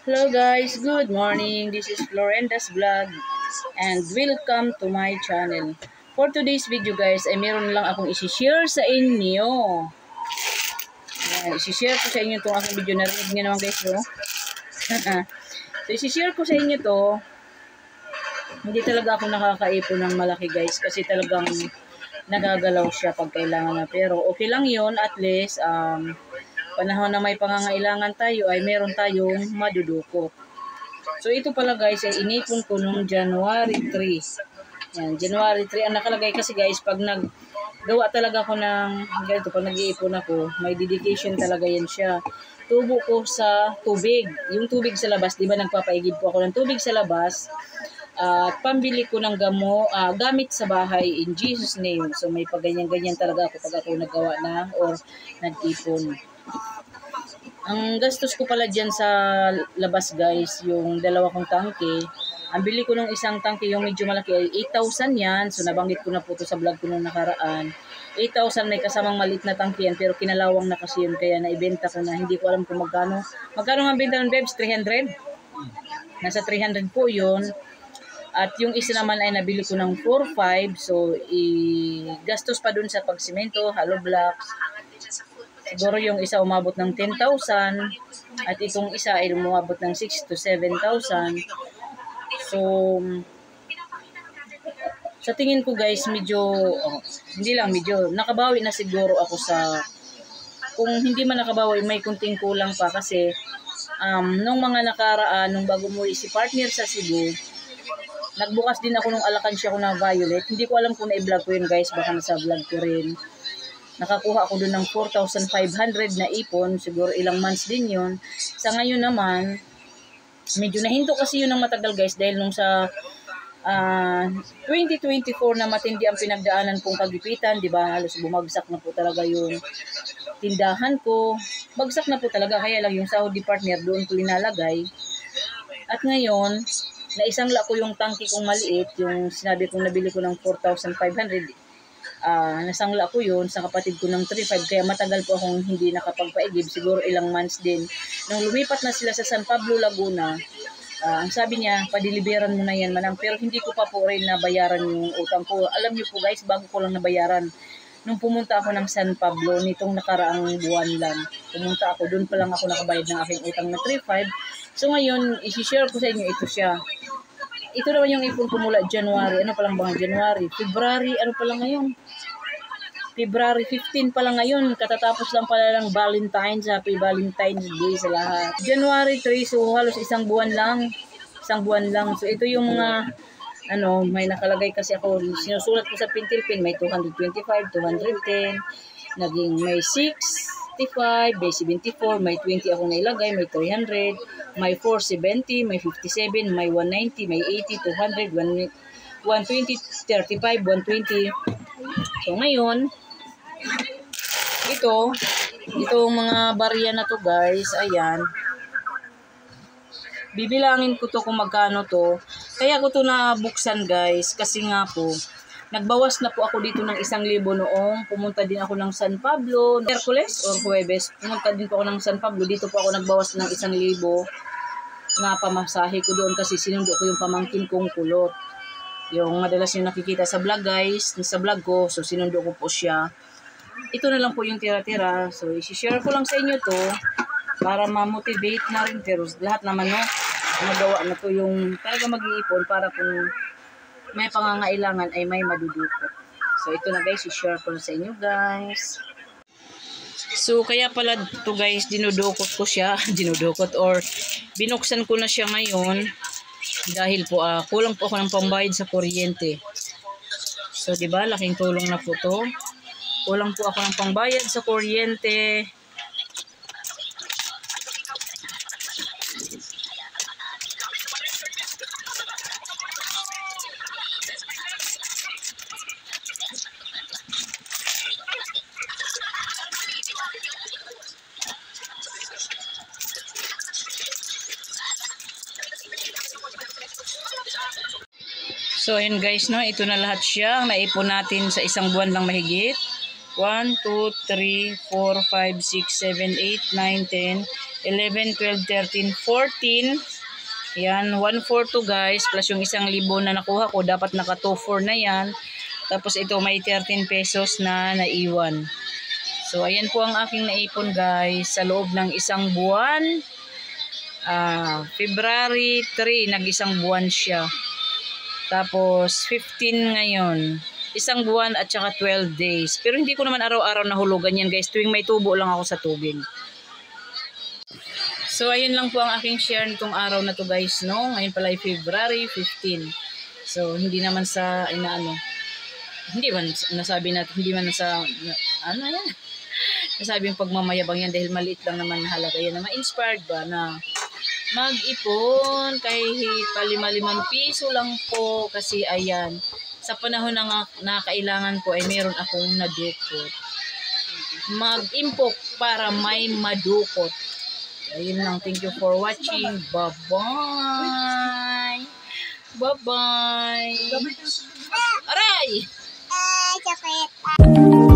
Hello guys, good morning. This is Florenda's vlog and welcome to my channel. For today's video guys, ay meron lang akong isi-share sa inyo. Isi-share ko sa inyo itong aking video. Narinig niyo naman guys, no? So isi-share ko sa inyo to. Hindi talaga ako nakakaipon ng malaki guys kasi talagang nagagalaw siya pag kailangan na. Pero okay lang yun, at least panahon na may pangangailangan tayo ay meron tayong madudukot. So ito pala guys ay inipon ko nung January 3. Yan, January 3 ang nakalagay kasi guys pag naggawa talaga ako ng ganito, pag nag-iipon ako, may dedication talaga yan siya. Tubo ko sa tubig. Yung tubig sa labas, di ba nagpapaigib po ako ng tubig sa labas. At pambili ko ng gamit sa bahay in Jesus name. So may pagganyan-ganyan talaga ako pag ako nagawa na or nag-ipon. Ang gastos ko pala dyan sa labas guys, yung dalawa kong tangke. Ang bili ko ng isang tangke, yung medyo malaki ay 8,000 yan. So nabanggit ko na po ito sa vlog ko nung nakaraan. 8,000 may kasamang maliit na tangke yan, pero kinalawang na kasi yun. Kaya naibenta ko na, hindi ko alam kung magkano. Magkano ang benta ng Bebs? 300? Nasa 300 po yun. At yung isa naman ay nabili ko ng 4,500. So gastos pa dun sa pagsimento, hollow blocks. Siguro yung isa umabot ng 10,000 at itong isa ay umabot ng 6,000 to 7,000. So, sa tingin ko guys, hindi lang medyo, nakabawi na siguro ako sa, kung hindi man nakabawi, may kunting kulang pa kasi, nung mga nakaraan, nung bago mo si partner sa Cebu, nagbukas din ako nung alakansya ko na violet. Hindi ko alam kung na-vlog ko yun guys, baka nasa vlog ko rin. Nakakuha ako doon ng 4,500 na ipon. Siguro ilang months din yun. Sa ngayon naman, medyo nahinto kasi yun ng matagal guys. Dahil nung sa 2024 na matindi ang pinagdaanan kong kagipitan. Diba? Halos bumagsak na po talaga yung tindahan ko. Bagsak na po talaga. Kaya lang yung sahod di partner doon ko linalagay. At ngayon, naisangla ko yung tangke kong maliit. Yung sinabi kong nabili ko ng 4,500. Nasangla ko yun sa kapatid ko ng 3,500 kaya matagal po akong hindi nakapagpaigib, siguro ilang months din. Nung lumipat na sila sa San Pablo, Laguna, ang sabi niya, padiliberan mo na yan manang, pero hindi ko pa po rin nabayaran yung utang ko. Alam niyo po guys, bago ko lang nabayaran. Nung pumunta ako ng San Pablo, nitong nakaraang buwan lang, pumunta ako, doon pa lang ako nakabayad ng aking utang na 3,500. So ngayon, isi-share ko sa inyo, ito siya. Ito naman yung ipon ko mula January. Ano pa lang ba? January, February, ano pa lang ngayon? February 15 pa lang ngayon. Katatapos lang pala ng Valentine's. Happy Valentine's Day sa lahat. January 3, so halos isang buwan lang. Isang buwan lang. So ito yung mga, may nakalagay kasi ako. Sinusulat ko sa pintilpin. May 225, 210. Naging may 65, may 74, may 20 ako nailagay, may 300, may 470, may 57, may 190, may 80, 200, 120, 35, 120. So ngayon, itong mga barya na to guys, ayan. Bibilangin ko to kung magkano to. Kaya ko to nabuksan guys, kasi nga po, nagbawas na po ako dito ng 1,000 noong pumunta din ako ng San Pablo, Miyerkules or Huwebes. Pumunta din po ako ng San Pablo. Dito po ako nagbawas ng 1,000 na pamasahe ko doon kasi sinundo ko yung pamangkin kong kulot. Yung madalas yung nakikita sa vlog guys, sa vlog ko. So sinundo ko po siya. Ito na lang po yung tira-tira. So isi-share ko lang sa inyo to para ma-motivate na rin. Pero lahat naman nagawa na to yung talaga mag-iipon para kung may pangangailangan ay may madudukot. So ito na guys, i-share ko sa inyo guys. So kaya pala to guys, dinudukot ko siya, dinudukot or binuksan ko na siya ngayon dahil po kulang po ako ng pambayad sa kuryente. So di ba, laking tulong na po to. Kulang po ako ng pambayad sa kuryente. So ayun guys, ito na lahat siya. Naipon natin sa isang buwan lang mahigit. 1, 2, 3, 4, 5, 6, 7, 8, 9, 10, 11, 12, 13, 14. Yan, 142 guys, plus yung 1,000 na nakuha ko, dapat naka 24 na yan. Tapos ito may 13 pesos na naiwan. So ayan po ang aking naipon guys sa loob ng isang buwan. February 3, nag-isang buwan siya. Tapos 15 ngayon. Isang buwan at saka 12 days. Pero hindi ko naman araw-araw nahulugan yan guys. Tuwing may tubo lang ako sa tubig. So, ayun lang po ang aking share nitong araw na to guys, no? Ngayon pala ay February 15. So, hindi naman sa, hindi man nasabi natin, hindi man sa, yan? Nasabi yung pagmamayabang yan dahil maliit lang naman na halaga yan na ma-inspired ba na mag-ipon kahit pa 5 piso lang po kasi ayan, sa panahon na kailangan ko ay meron akong nadukot. Mag-impok para may madukot. Ayun lang. Thank you for watching. Bye-bye. Bye-bye. Aray! Chocolate.